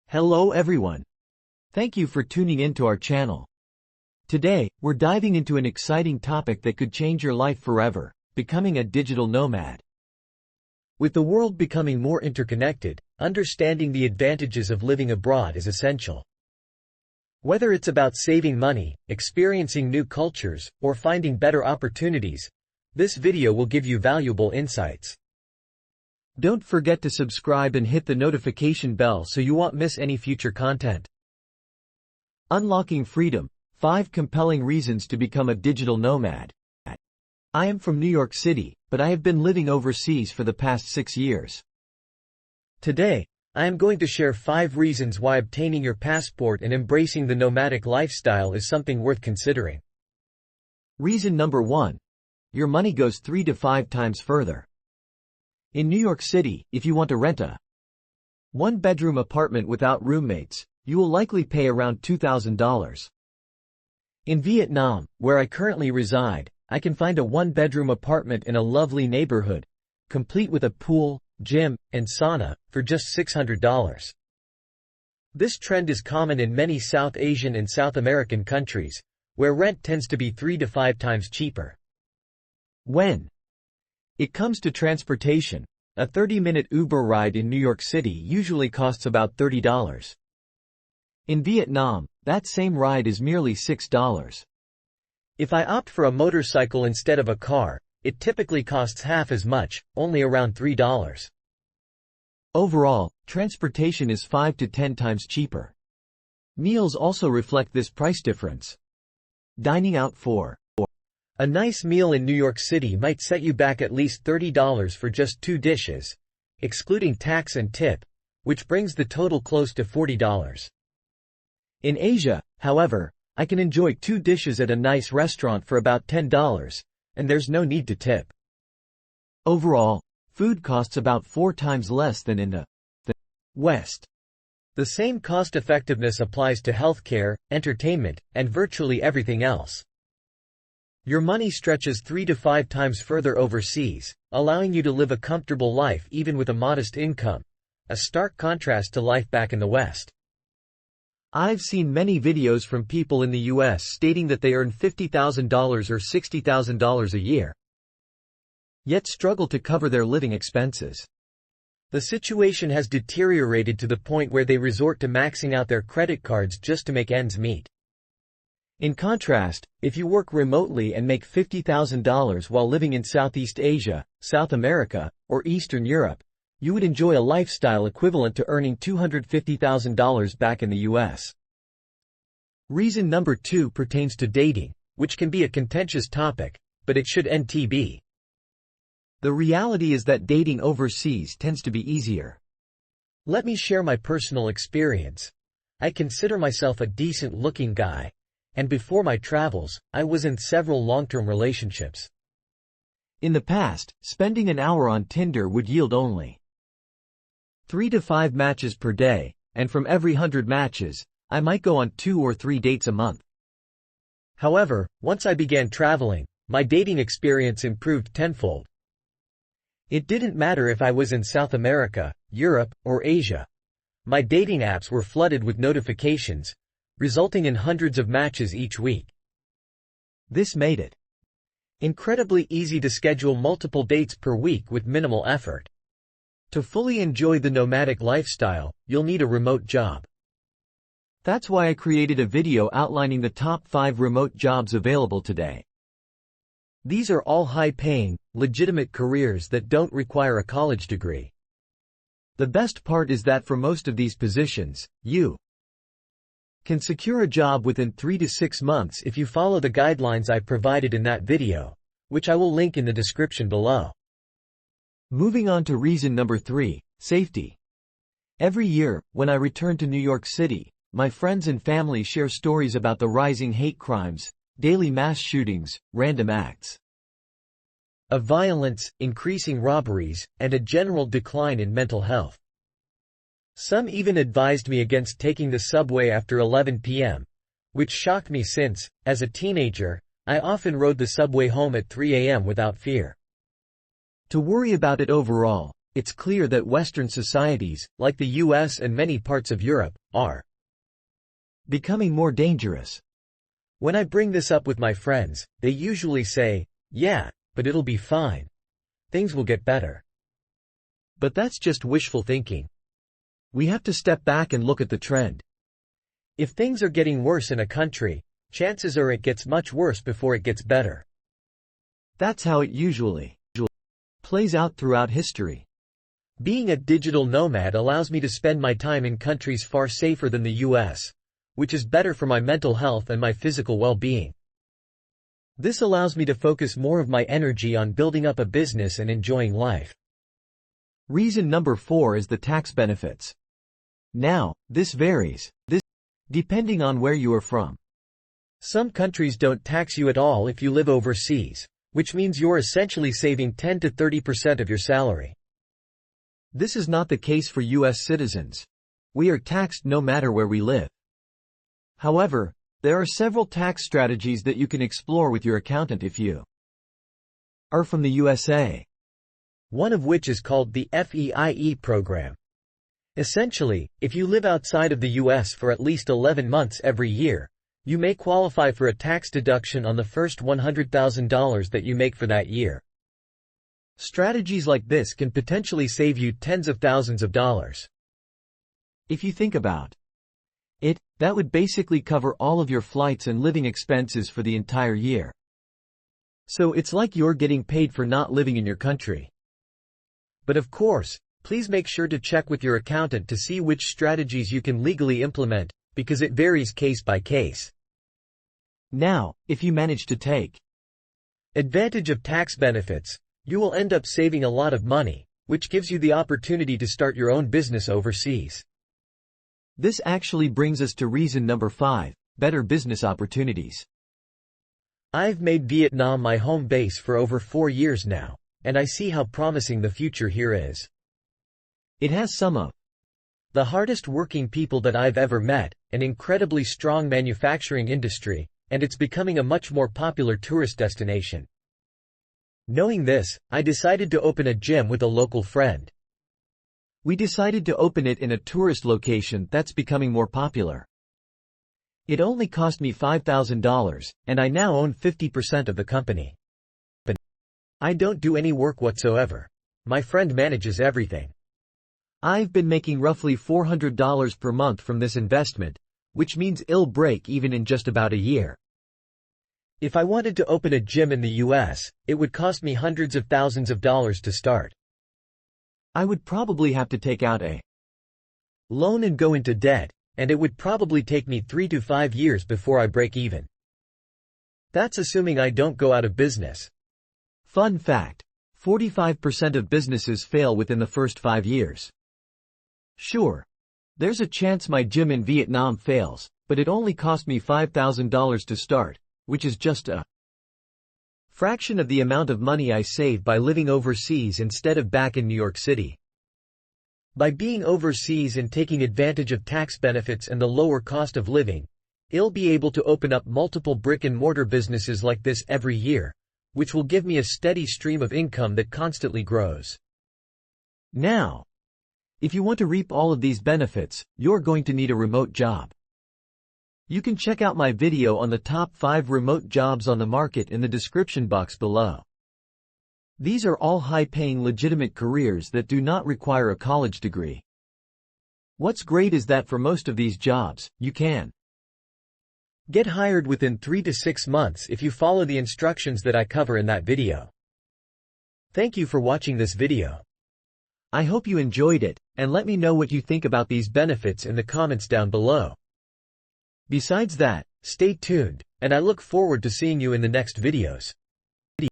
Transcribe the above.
Hello everyone. Thank you for tuning in to our channel. Today, we're diving into an exciting topic that could change your life forever, becoming a digital nomad. With the world becoming more interconnected, understanding the advantages of living abroad is essential. Whether it's about saving money, experiencing new cultures, or finding better opportunities, this video will give you valuable insights. Don't forget to subscribe and hit the notification bell so you won't miss any future content. Unlocking freedom: 5 compelling reasons to become a digital nomad. I am from New York City, but I have been living overseas for the past 6 years. Today, I am going to share 5 reasons why obtaining your passport and embracing the nomadic lifestyle is something worth considering. Reason number 1. Your money goes 3 to 5 times further. In New York City, if you want to rent a one-bedroom apartment without roommates, you will likely pay around $2,000. In Vietnam, where I currently reside, I can find a one-bedroom apartment in a lovely neighborhood, complete with a pool, gym, and sauna, for just $600. This trend is common in many South Asian and South American countries, where rent tends to be 3 to 5 times cheaper. When it comes to transportation, a 30-minute Uber ride in New York City usually costs about $30. In Vietnam, that same ride is merely $6. If I opt for a motorcycle instead of a car, it typically costs half as much, only around $3. Overall, transportation is 5 to 10 times cheaper. Meals also reflect this price difference. Dining out for a nice meal in New York City might set you back at least $30 for just 2 dishes, excluding tax and tip, which brings the total close to $40. In Asia, however, I can enjoy 2 dishes at a nice restaurant for about $10, and there's no need to tip. Overall, food costs about 4 times less than in the West. The same cost-effectiveness applies to healthcare, entertainment, and virtually everything else. Your money stretches 3 to 5 times further overseas, allowing you to live a comfortable life even with a modest income, a stark contrast to life back in the West. I've seen many videos from people in the US stating that they earn $50,000 or $60,000 a year, yet struggle to cover their living expenses. The situation has deteriorated to the point where they resort to maxing out their credit cards just to make ends meet. In contrast, if you work remotely and make $50,000 while living in Southeast Asia, South America, or Eastern Europe, you would enjoy a lifestyle equivalent to earning $250,000 back in the US. Reason number 2 pertains to dating, which can be a contentious topic, but it should be. The reality is that dating overseas tends to be easier. Let me share my personal experience. I consider myself a decent-looking guy, and before my travels, I was in several long-term relationships. In the past, spending an hour on Tinder would yield only 3 to 5 matches per day, and from every 100 matches, I might go on 2 or 3 dates a month. However, once I began traveling, my dating experience improved tenfold. It didn't matter if I was in South America, Europe, or Asia. My dating apps were flooded with notifications, resulting in hundreds of matches each week. This made it incredibly easy to schedule multiple dates per week with minimal effort. To fully enjoy the nomadic lifestyle, you'll need a remote job. That's why I created a video outlining the top 5 remote jobs available today. These are all high-paying, legitimate careers that don't require a college degree. The best part is that for most of these positions, you can secure a job within 3 to 6 months if you follow the guidelines I provided in that video, which I will link in the description below. Moving on to reason number 3, safety. Every year, when I return to New York City, my friends and family share stories about the rising hate crimes, daily mass shootings, random acts of violence, increasing robberies, and a general decline in mental health. Some even advised me against taking the subway after 11 p.m., which shocked me since, as a teenager, I often rode the subway home at 3 a.m. without fear. To worry about it overall, it's clear that Western societies, like the US and many parts of Europe, are becoming more dangerous. When I bring this up with my friends, they usually say, "Yeah, but it'll be fine. Things will get better." But that's just wishful thinking. We have to step back and look at the trend. If things are getting worse in a country, chances are it gets much worse before it gets better. That's how it usually plays out throughout history. Being a digital nomad allows me to spend my time in countries far safer than the US, which is better for my mental health and my physical well-being. This allows me to focus more of my energy on building up a business and enjoying life. Reason number 4 is the tax benefits. Now, this varies, depending on where you are from. Some countries don't tax you at all if you live overseas, which means you're essentially saving 10 to 30% of your salary. This is not the case for US citizens. We are taxed no matter where we live. However, there are several tax strategies that you can explore with your accountant if you are from the USA. One of which is called the FEIE program. Essentially, if you live outside of the US for at least 11 months every year, you may qualify for a tax deduction on the first $100,000 that you make for that year. Strategies like this can potentially save you tens of thousands of dollars. If you think about it, that would basically cover all of your flights and living expenses for the entire year. So it's like you're getting paid for not living in your country. But of course, please make sure to check with your accountant to see which strategies you can legally implement, because it varies case by case. Now, if you manage to take advantage of tax benefits, you will end up saving a lot of money, which gives you the opportunity to start your own business overseas. This actually brings us to reason number 5, better business opportunities. I've made Vietnam my home base for over 4 years now, and I see how promising the future here is. It has some of the hardest working people that I've ever met, an incredibly strong manufacturing industry, and it's becoming a much more popular tourist destination. Knowing this, I decided to open a gym with a local friend. We decided to open it in a tourist location that's becoming more popular. It only cost me $5,000, and I now own 50% of the company. But I don't do any work whatsoever. My friend manages everything. I've been making roughly $400 per month from this investment, which means it'll break even in just about a year. If I wanted to open a gym in the US, it would cost me hundreds of thousands of dollars to start. I would probably have to take out a loan and go into debt, and it would probably take me 3 to 5 years before I break even. That's assuming I don't go out of business. Fun fact: 45% of businesses fail within the first 5 years. Sure, there's a chance my gym in Vietnam fails, but it only cost me $5,000 to start, which is just a fraction of the amount of money I save by living overseas instead of back in New York City. By being overseas and taking advantage of tax benefits and the lower cost of living, I'll be able to open up multiple brick-and-mortar businesses like this every year, which will give me a steady stream of income that constantly grows. Now, if you want to reap all of these benefits, you're going to need a remote job. You can check out my video on the top 5 remote jobs on the market in the description box below. These are all high-paying legitimate careers that do not require a college degree. What's great is that for most of these jobs, you can get hired within 3 to 6 months if you follow the instructions that I cover in that video. Thank you for watching this video. I hope you enjoyed it, and let me know what you think about these benefits in the comments down below. Besides that, stay tuned, and I look forward to seeing you in the next videos.